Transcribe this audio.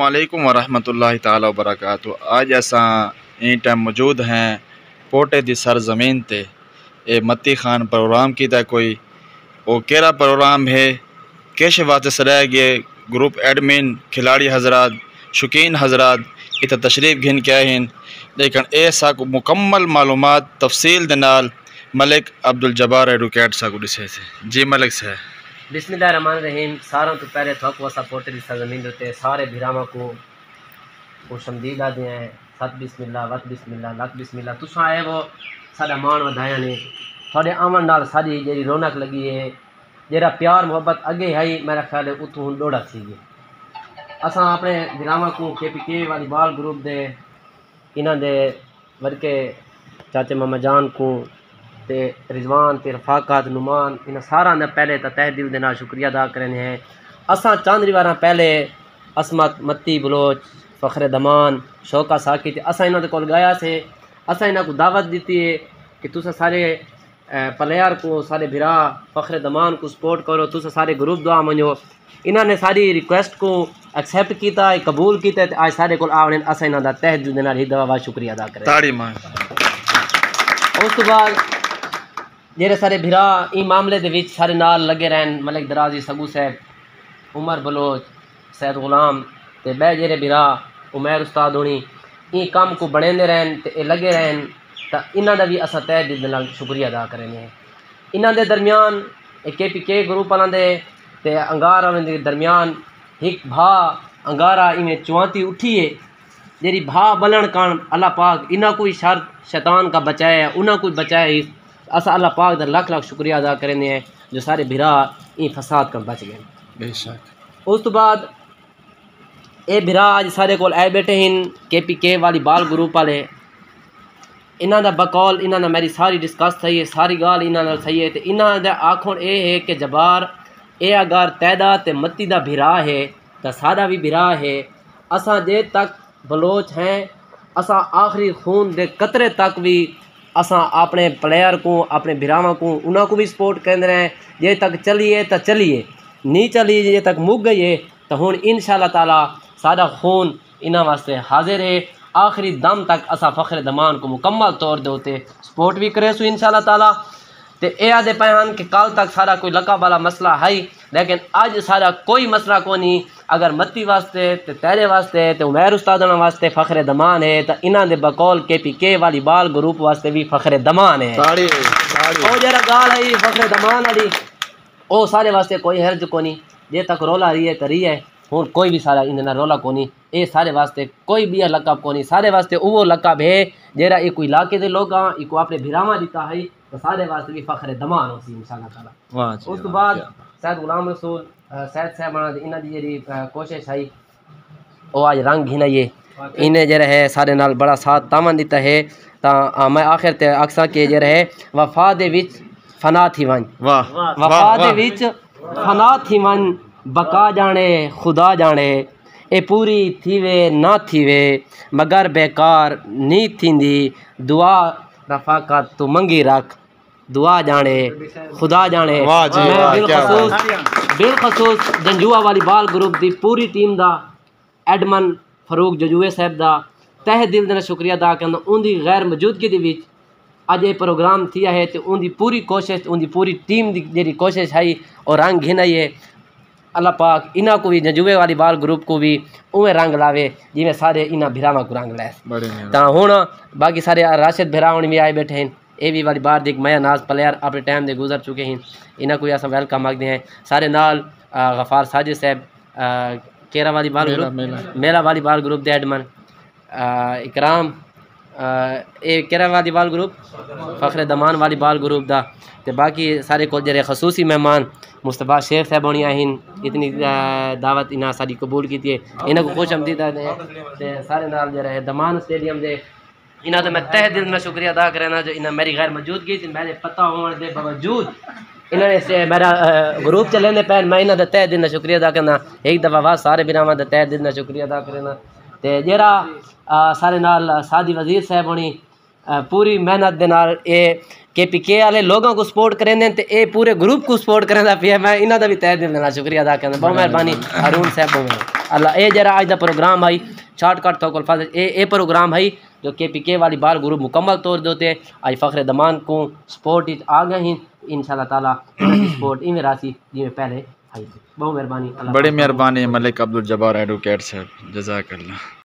अस्सलामुअलैकुम वरहमतुल्लाहि ताला वबरकातुहू। आज असां इन टाइम मौजूद हैं पोटे दी सरजमीन ते। ए मती खान प्रोग्राम कीता कोई वो केरा प्रोग्राम है किश वास्ते सराया गए ग्रुप एडमिन खिलाड़ी हजरात शौकीन हजरात इत तशरीफ घिन के आए हैं, लेकिन ए साकू मुकम्मल मालूमात तफसील दे नाल मलिक अब्दुल जब्बार एडवोकेट साकू दिसे से। जी मलिक से बिस्मिल्लाहिर्रहमानिर्रहीम। सारों तो पहले थक वसा पोटे की सरजमीन देते सारे भिरावां को खुशमदीद आदे हैं। सत बिस्मिल्लाह वत बिस्मिल्लाह लख बिस्मिल्लाह। तुसा आए वो साडा मान वधाया ने थोड़े आवन नाल सारी जी रौनक लगी है, जरा प्यार मुहब्बत अगे है मेरा ख्याल है उतों हुण दौड़ा थी गए। असां अपने भिरावां को KPK वॉलीबॉल ग्रुप दे इन्हां दे वरके चाचे मामा जान को ते रिजवान ते रफाकत नुमान इन सारा ने पहले तो तह दिल दे नाल शुक्रिया अदा करने हैं। असां चंद रिवारां पहले असमत मत्ती बलोच फखरे दमान शौका साकी ते असां इन्हां दे कोल गया से। असां इन्हां को दावत दी है कि तुसा सारे प्लेयर को सारे भिरा फखरे दमान को सपोर्ट करो, तुसा सारे ग्रुप दुआ मनो। इन्हां ने सारी रिक्वेस्ट को एक्सेप्ट किया कबूल किया आज सारे कोल आवने असां इन्हां दा तह दिल दे नाल ही दवा शुक्रिया अदा करें। उस तो बाद जेरे सारे भिरा इन मामले दे विच सारे नाल लगे रहन मलिक दराजी सगू साहब उमर बलोच सैद गुलाम ते बै जेरे भिरा उमैर उस्ताद होनी इन काम को बनेंदे रहन ते लगे रहन तो इन्हां दा भी असां तह दिल दे नाल शुक्रिया अदा करने हैं। इन्हां दे दरमियान KPK ग्रुप वालों दे ते अंगार वालों दे दरमियान एक भा अंगारा इवें चुआती उठी है जेरी भा बलन कान अल्लाह पाक इन्हां कोई शर शैतान का बचाए उन्हां कोई बचाए। असा अल्लाह पाक दा लाख लाख शुक्रिया अदा करने हैं जो सारे भिरा इन फसाद का बच गए बेशक। उस तो बाद ये भिरा अज सारे कोल आए बैठे हैं KPK वॉलीबॉल ग्रुप वाले। इन्हां दा बकौल इन्हां ने मेरी सारी डिस्कस सही है, सारी गाल इन्हां नाल सही है। तो इन्हां दा आखण ये है कि जबार ये अगर तैदा ते मत्ती दा भिरा है तो सादा भी भिरा है। असां जे तक बलोच हैं असां आखिरी खून दे कतरे तक भी असां अपने प्लेयर को अपने भिरावां को उन्हां को भी सपोर्ट कर रहे हैं। जे तक चलिए तो चलिए, नहीं चलिए जे तक मुक गई है तो हुण इंशाअल्लाह ताला सारा खून इन्हां वास्ते हाजिर है। आखिरी दम तक असां फखरे दमान को मुकम्मल तौर दे उत्ते सपोर्ट भी करे सो इंशाअल्लाह ताला। तो ये आदे पैन कि कल तक सारा कोई लकब वाला मसला है, लेकिन अज सारा कोई मसला को नहीं। अगर मत्ती वास्ते तो तेरे वास्ते तो उमैर उस्ताद वास्ते फखरे दमान है तो इन्हां दे बकौल KPK वॉलीबॉल ग्रुप वास्ते भी फखरे दमान है। ओ जरा गाल है फखरे दमान वाली ओ सारे वास्ते कोई हर्ज को नहीं। जे तक रोला रही है तो रही है, हुण कोई भी सारा इन रोला को नहीं। ये सारे वास्ते कोई भी लकब को नहीं, सारे वास्ते वो लकब है जेरा ये कोई इलाके के लोग इको अपने भिरावां दिता है तो सारे वास्ते भी फखरे दमान हो सी इंशाअल्लाह ताला। उस तो बाद सैद गुलाम रसूल सैद साहब इन्हां दी जेरी कोशिश है वो आज रंग घिनाइए इन्हें जरा है सारे नाल बड़ा साथ तावन दिता है। तो मैं आखिर ते अक्सा के जरा है वफा दे विच फना थी वन वफा दे विच फना थी वन बका जाने खुदा जाने ए पूरी थीवे ना थीवे मगर बेकार नी थींदी दुआ रफाकत तू मंगी रख दुआ जाने खुदा जाने। मैं बिलखसूस जंजुआ वॉलीबॉल ग्रुप की पूरी टीम दा एडमन फरूक जजूए साहब दा तह दिल दे शुक्रिया अदा करना। उनकी गैर मौजूदगी दे विच अज ये प्रोग्राम थिया है तो उनकी पूरी कोशिश उनकी पूरी टीम की जी कोशिश है और रंग घिनाई है। अल्लाह पाक इन्हां को भी जंजुए वॉलीबॉल ग्रुप को भी उवें रंग लावे जिमें सारे इन्हां भिरावां को रंग लाए। तो हुण बाकी सारे राशिद भिरावण भी आए बैठे हैं। ये भी वॉलीबॉल के मया नाज प्लेयर अपने टाइम दे गुजर चुके हैं। इन्हां को भी अस वेलकम मांगते हैं सारे नाल। गफार साजिद साहब केरा वॉलीबॉल ग्रुप मेला वॉलीबॉल ग्रुप के एडमन इकराम ये केरा वॉलीबॉल ग्रुप फखरे दमान वॉलीबॉल ग्रुप का। तो बाकी सारे को जरे खसूसी मेहमान मुस्तफा शेख साहब होनी आहिन इतनी दावत इन्हें सारी कबूल की है। इन्हों को खुश आमदीद है सारे नाल जरा है दमान स्टेडियम दे इन्हों तो मैं तह दिल में शुक्रिया अदा करना जो इन्हें मेरी गैर मौजूदगी थी मेरे पता होने के बावजूद इन्होंने मेरा ग्रुप चलेंदे पैन मैं इन्हों तह दिल में शुक्रिया अदा करना। एक दफ़ा वाह सारे बिरावां दा तह दिल में शुक्रिया अदा करना। तो जरा सारे नाल सादी वजीर साहब होनी पूरी मेहनत दे नाल ये KPK वाले लोगों को सपोर्ट करेंदे ते ये पूरे ग्रुप को सपोर्ट करेंदा पिया। मैं इन्हां दा भी तहे दिल नाल शुक्रिया अदा करना। बहुत मेहरबानी हारून साहब। अल्लाह ये जरा आज दा प्रोग्राम आई शॉर्टकट तो अल्फाज ए प्रोग्राम है जो KPK वॉलीबॉल ग्रुप मुकम्मल तौर देते आज फ़ख्र दमान को स्पोर्ट आ गए हैं इंशाल्लाह ताला स्पोर्ट इन राशि जिमें पहले आई बहुत मेहरबानी बड़ी मेहरबानी मलिक अब्दुल जब्बार एडवोकेट साहब जज़ाकल्लाह।